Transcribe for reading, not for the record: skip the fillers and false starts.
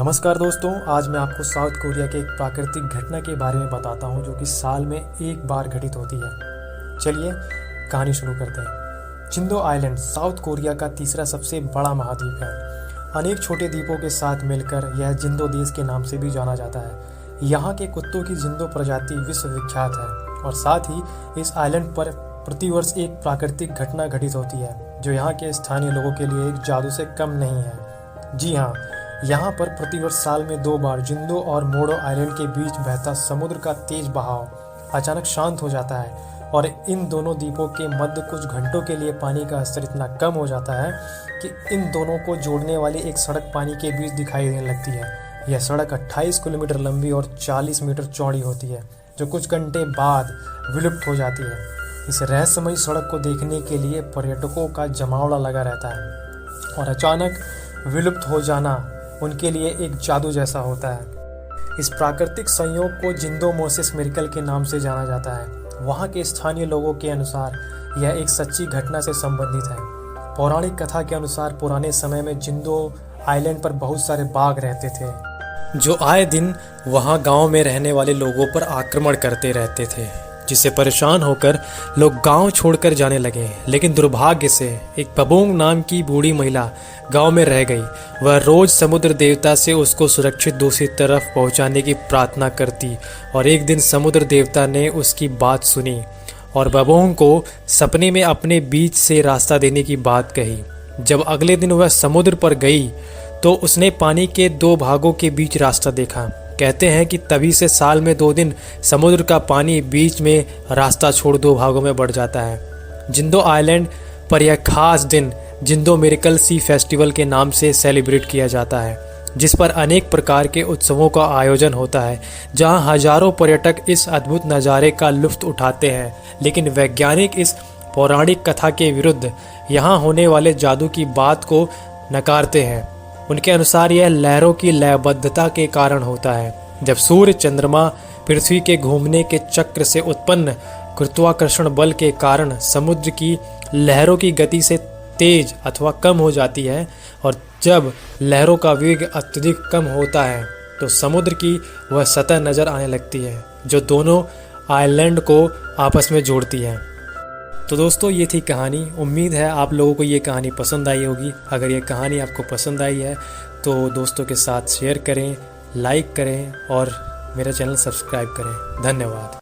नमस्कार दोस्तों, आज मैं आपको साउथ कोरिया के एक प्राकृतिक घटना के बारे में बताता हूं जो कि साल में एक बार घटित होती है। चलिए कहानी शुरू करते हैं। जिंदो आइलैंड साउथ कोरिया का तीसरा सबसे बड़ा महाद्वीप है। अनेक छोटे द्वीपों के साथ मिलकर यह जिंदो देश के नाम से भी जाना जाता है। यहाँ के कुत्तों की जिंदो प्रजाति विश्व विख्यात है और साथ ही इस आइलैंड पर प्रतिवर्ष एक प्राकृतिक घटना घटित होती है जो यहाँ के स्थानीय लोगों के लिए एक जादू से कम नहीं है। जी हाँ, यहाँ पर प्रतिवर्ष साल में 2 बार जिंदो और मोडो आइलैंड के बीच बहता समुद्र का तेज बहाव अचानक शांत हो जाता है और इन दोनों द्वीपों के मध्य कुछ घंटों के लिए पानी का स्तर इतना कम हो जाता है कि इन दोनों को जोड़ने वाली एक सड़क पानी के बीच दिखाई देने लगती है। यह सड़क 28 किलोमीटर लंबी और 40 मीटर चौड़ी होती है जो कुछ घंटे बाद विलुप्त हो जाती है। इस रहस्यमयी सड़क को देखने के लिए पर्यटकों का जमावड़ा लगा रहता है और अचानक विलुप्त हो जाना उनके लिए एक जादू जैसा होता है। इस प्राकृतिक संयोग को जिंदो मोसेस मिरेकल के नाम से जाना जाता है। वहाँ के स्थानीय लोगों के अनुसार यह एक सच्ची घटना से संबंधित है। पौराणिक कथा के अनुसार पुराने समय में जिंदो आइलैंड पर बहुत सारे बाघ रहते थे जो आए दिन वहाँ गांव में रहने वाले लोगों पर आक्रमण करते रहते थे, जिससे परेशान होकर लोग गांव छोड़कर जाने लगे। लेकिन दुर्भाग्य से एक बबोंग नाम की बूढ़ी महिला गांव में रह गई। वह रोज समुद्र देवता से उसको सुरक्षित दूसरी तरफ पहुंचाने की प्रार्थना करती और एक दिन समुद्र देवता ने उसकी बात सुनी और बबोंग को सपने में अपने बीच से रास्ता देने की बात कही। जब अगले दिन वह समुद्र पर गई तो उसने पानी के 2 भागों के बीच रास्ता देखा। कहते हैं कि तभी से साल में 2 दिन समुद्र का पानी बीच में रास्ता छोड़ 2 भागों में बढ़ जाता है। जिंदो आइलैंड पर यह खास दिन जिंदो मिरेकल सी फेस्टिवल के नाम से सेलिब्रेट किया जाता है, जिस पर अनेक प्रकार के उत्सवों का आयोजन होता है जहां हजारों पर्यटक इस अद्भुत नज़ारे का लुत्फ उठाते हैं। लेकिन वैज्ञानिक इस पौराणिक कथा के विरुद्ध यहाँ होने वाले जादू की बात को नकारते हैं। उनके अनुसार यह लहरों की लयबद्धता के कारण होता है। जब सूर्य चंद्रमा पृथ्वी के घूमने के चक्र से उत्पन्न गुरुत्वाकर्षण बल के कारण समुद्र की लहरों की गति से तेज अथवा कम हो जाती है और जब लहरों का वेग अत्यधिक कम होता है तो समुद्र की वह सतह नजर आने लगती है जो दोनों आइलैंड को आपस में जोड़ती है। तो दोस्तों, ये थी कहानी। उम्मीद है आप लोगों को ये कहानी पसंद आई होगी। अगर ये कहानी आपको पसंद आई है तो दोस्तों के साथ शेयर करें, लाइक करें और मेरा चैनल सब्सक्राइब करें। धन्यवाद।